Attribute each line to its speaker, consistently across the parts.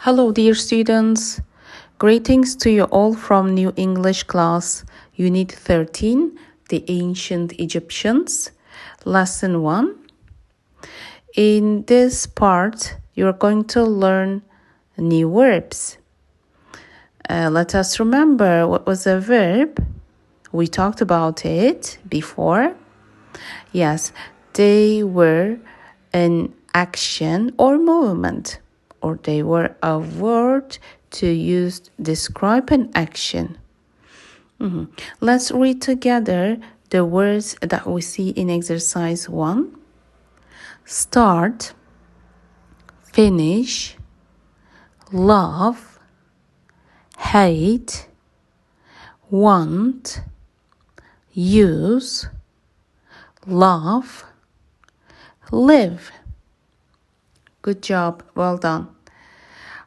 Speaker 1: Hello, dear students. Greetings to you all from New English class, Unit-13, The Ancient Egyptians, Lesson 1. In this part, you're going to learn new verbs. Let us remember what was a verb. We talked about it before. Yes, they were an action or movement, or they were a word to use describe an action. Let's read together the words that we see in exercise 1. Start, finish, love, hate, want, use, love, live. Good job, well done.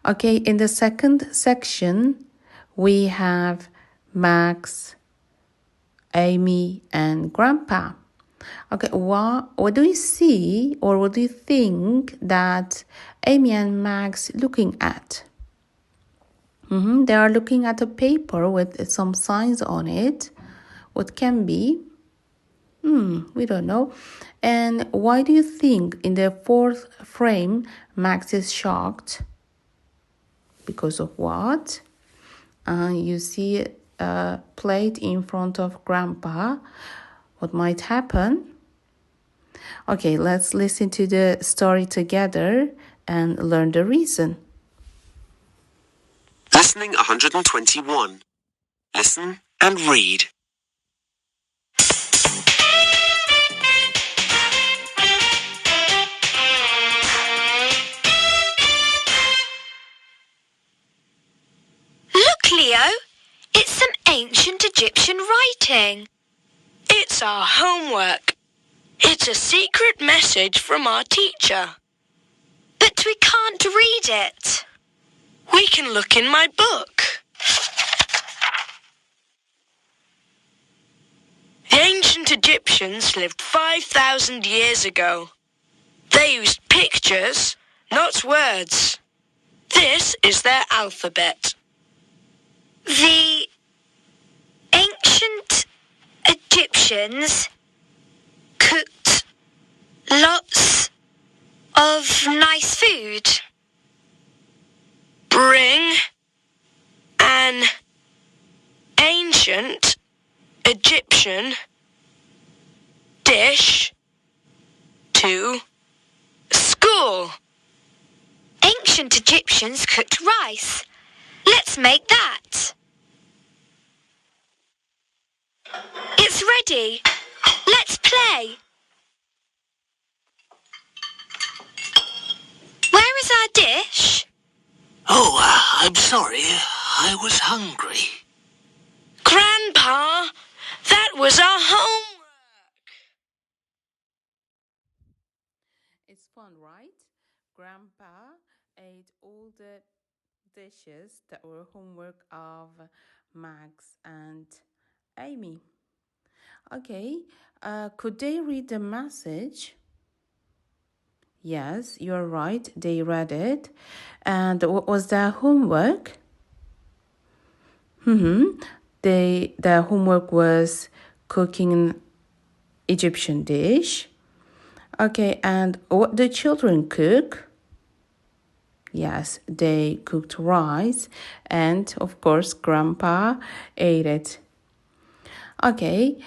Speaker 1: Okay, in the second section, we have Max, Amy, and Grandpa. Okay, what do you see or what do you think that Amy and Max looking at? They are looking at a paper with some signs on it. What can be? We don't know. And why do you think in the fourth frame Max is shocked? Because of what? You see a plate in front of Grandpa. What might happen? Okay, let's listen to the story together and learn the reason.
Speaker 2: Listening 121. Listen and read.
Speaker 3: Look, Leo, it's some ancient Egyptian writing.
Speaker 4: It's our homework. It's a secret message from our teacher.
Speaker 3: But we can't read it.
Speaker 4: We can look in my book. The ancient Egyptians lived 5,000 years ago. They used pictures, not words. This is their alphabet.
Speaker 3: The ancient Egyptians cooked lots of nice food.
Speaker 4: Bring an ancient Egyptian dish to school.
Speaker 3: Ancient Egyptians cooked rice. Let's make that. It's ready. Let's play. Where is our dish?
Speaker 5: Oh, I'm sorry. I was hungry.
Speaker 4: Grandpa, that was our homework.
Speaker 1: It's fun, right? Grandpa ate all the dishes that were homework of Max and Amy. Okay, could they read the message? Yes, you're right. They read it. And what was their homework? Their homework was cooking an Egyptian dish. Okay, and what did children cook? Yes, they cooked rice, and of course, Grandpa ate it. Okay,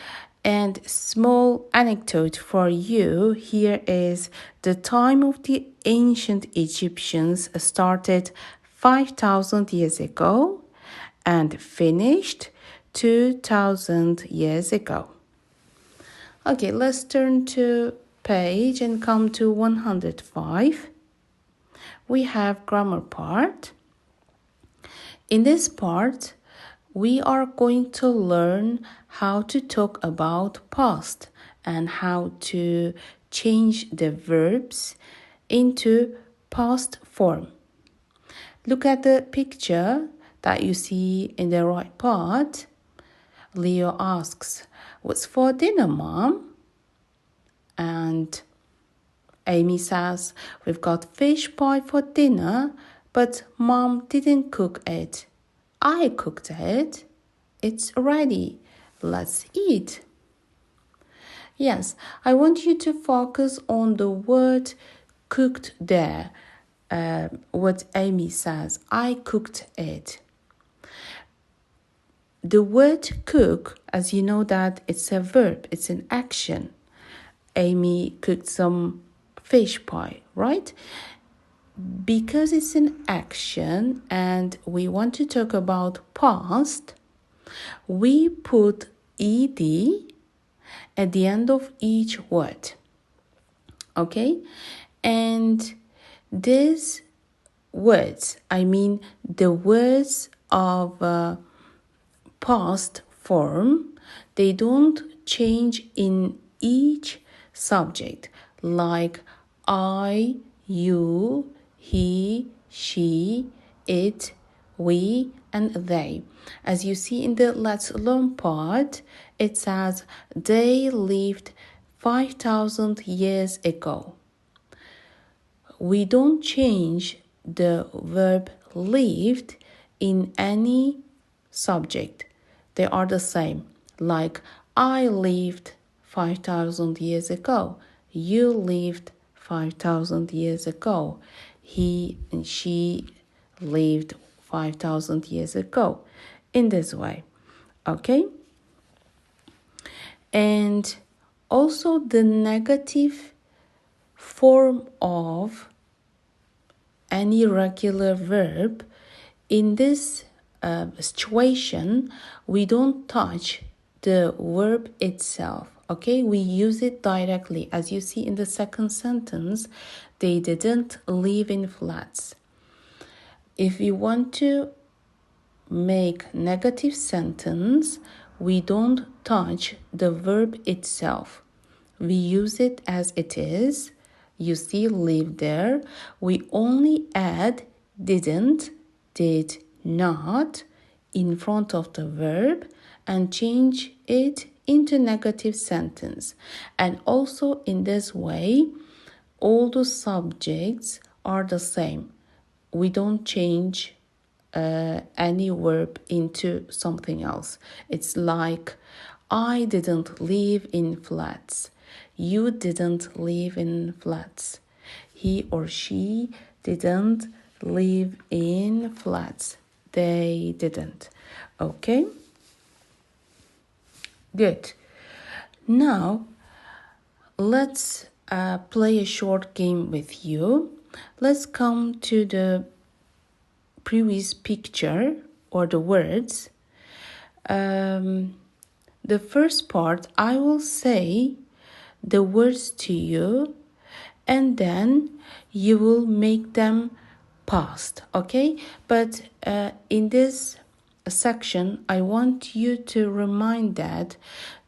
Speaker 1: and small anecdote for you. Here is the time of the ancient Egyptians started 5,000 years ago and finished 2,000 years ago. Okay, let's turn to page and come to 105. We have grammar part. In this part, we are going to learn how to talk about past and how to change the verbs into past form. Look at the picture that you see in the right part. Leo asks, "What's for dinner, Mom?" And Amy says, "We've got fish pie for dinner, But Mom didn't cook it. I cooked it. It's ready. Let's eat. Yes, I want you to focus on the word cooked there. What Amy says, I cooked it. The word cook, as you know that it's a verb, it's an action. Amy cooked some fish pie, right? Because it's an action and we want to talk about past, we put ed at the end of each word. Okay? And these words, I mean the words of past form, they don't change in each subject, like I, you, he, she, it, we, and they. As you see in the let's learn part, it says they lived 5,000 years ago. We don't change the verb lived in any subject. They are the same. Like I lived 5,000 years ago. You lived 5,000 years ago. He and she lived 5,000 years ago. In this way. Okay? And also the negative form of any regular verb, in this situation, we don't touch the verb itself. Okay, we use it directly. As you see in the second sentence, they didn't live in flats. If we want to make negative sentence, we don't touch the verb itself. We use it as it is. You see, live there. We only add didn't, did not in front of the verb and change it into negative sentence. And also in this way, all the subjects are the same. We don't change any verb into something else. It's like I didn't live in flats. You didn't live in flats. He or she didn't live in flats. They didn't. Okay? Good. Now, let's play a short game with you. Let's come to the previous picture or the words. The first part, I will say the words to you and then you will make them past, okay? But in this section, I want you to remind that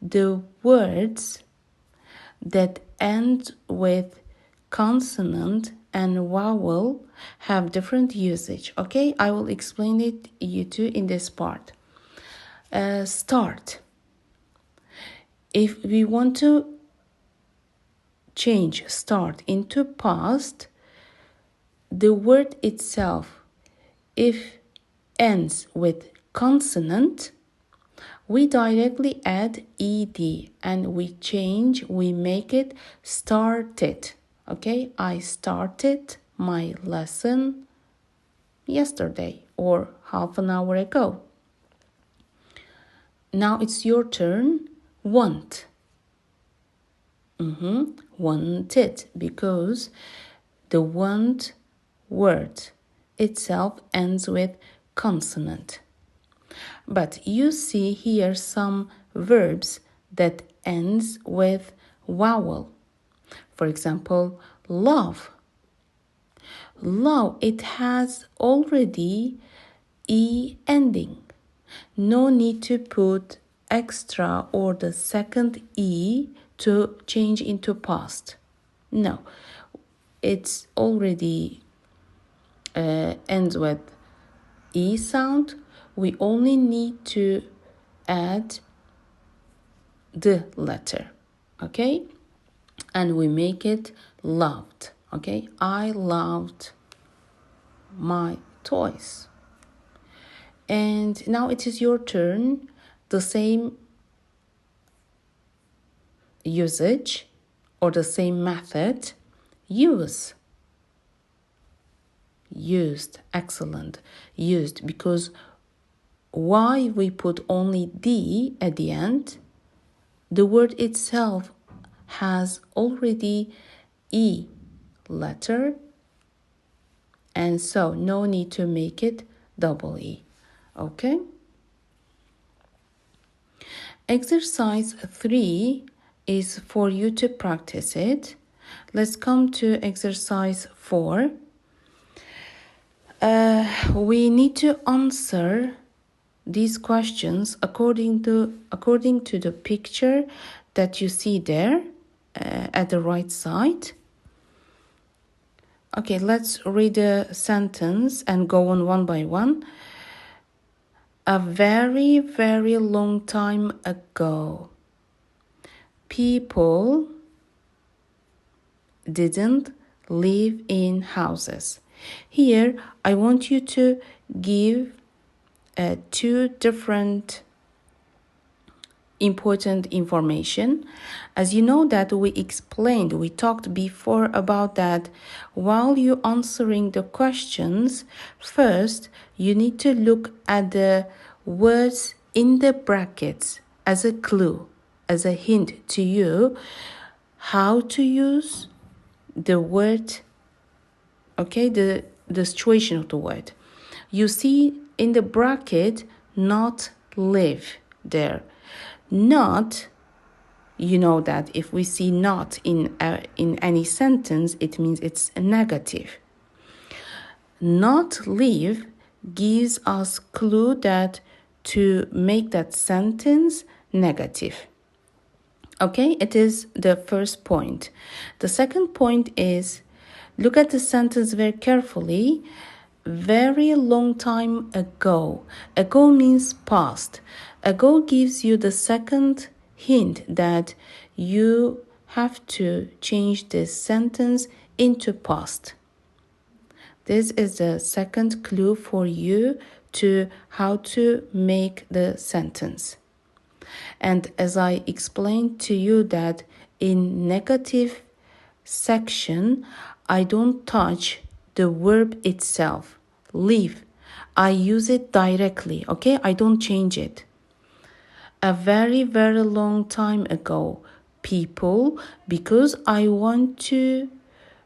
Speaker 1: the words that end with consonant and vowel have different usage, okay? I will explain it you too in this part. Start. If we want to change start into past, the word itself, if ends with consonant, we directly add ed and we make it started. Okay, I started my lesson yesterday or half an hour ago. Now it's your turn. Want. Wanted, because the want word itself ends with consonant. But you see here some verbs that ends with vowel. For example, love. Love, it has already e ending. No need to put extra or the second e to change into past. No, it's already ends with e sound. We only need to add the letter, okay? And we make it loved, okay? I loved my toys. And now it is your turn. The same usage or the same method. Use. Used. Excellent. Used, because why we put only D at the end? The word itself has already E letter, and so no need to make it double E. Okay? Exercise 3 is for you to practice it. Let's come to exercise 4. We need to answer these questions according to the picture that you see there at the right side. Okay, let's read the sentence and go on one by one. A very, very long time ago, people didn't live in houses. Here, I want you to give two different important information. As you know that we talked before about that. While you're answering the questions, first you need to look at the words in the brackets as a clue, as a hint to you how to use the word, okay, the situation of the word. You see in the bracket not live there. Not, you know that if we see not in any sentence, it means it's a negative. Not live gives us clue that to make that sentence negative. Okay, it is the first point. The second point is, look at the sentence very carefully. Very long time ago. Ago means past. Ago gives you the second hint that you have to change this sentence into past. This is the second clue for you to how to make the sentence. And as I explained to you that in negative section, I don't touch the verb itself. Live. I use it directly, okay? I don't change it. A very, very long time ago, people, because I want to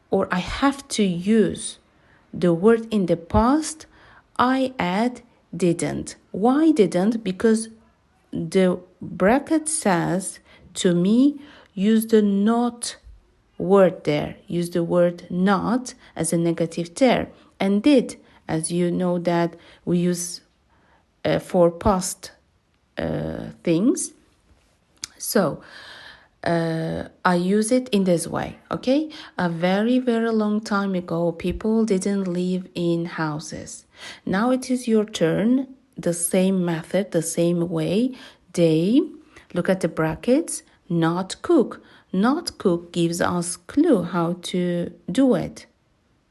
Speaker 1: or I have to use the word in the past, I add didn't. Why didn't? Because the bracket says to me, use the not word there. Use the word not as a negative there. And did, as you know that we use for past things. So I use it in this way, okay? A very, very long time ago, people didn't live in houses. Now it is your turn. The same method, the same way. They, look at the brackets, not cook. Not cook gives us clue how to do it.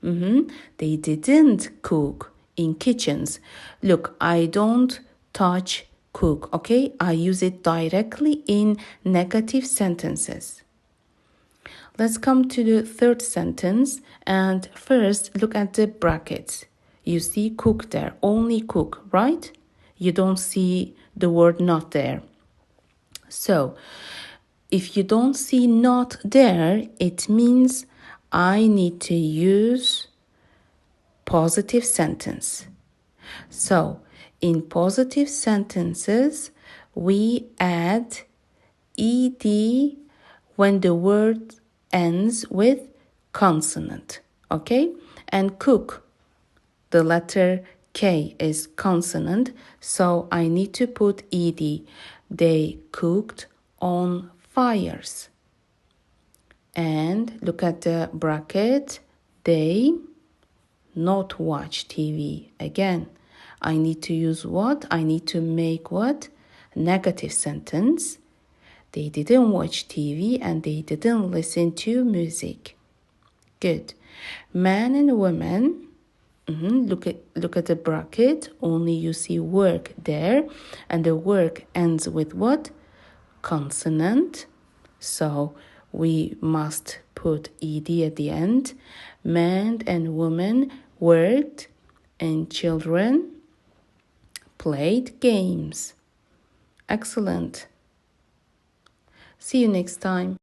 Speaker 1: They didn't cook in kitchens. Look, I don't touch cook, okay? I use it directly in negative sentences. Let's come to the third sentence, and first look at the brackets. You see cook there, only cook, right? You don't see the word not there. So, if you don't see not there, it means I need to use positive sentence. So, in positive sentences, we add ed when the word ends with consonant, okay? And cook, the letter K is consonant, so I need to put ed. They cooked on fires. And look at the bracket, they not watch TV. Again, I need to use what? I need to make what? Negative sentence. They didn't watch TV and they didn't listen to music. Good. Man and woman Look at the bracket. Only you see work there, and the work ends with what? Consonant. So we must put ed at the end. Men and women worked, and children played games. Excellent. See you next time.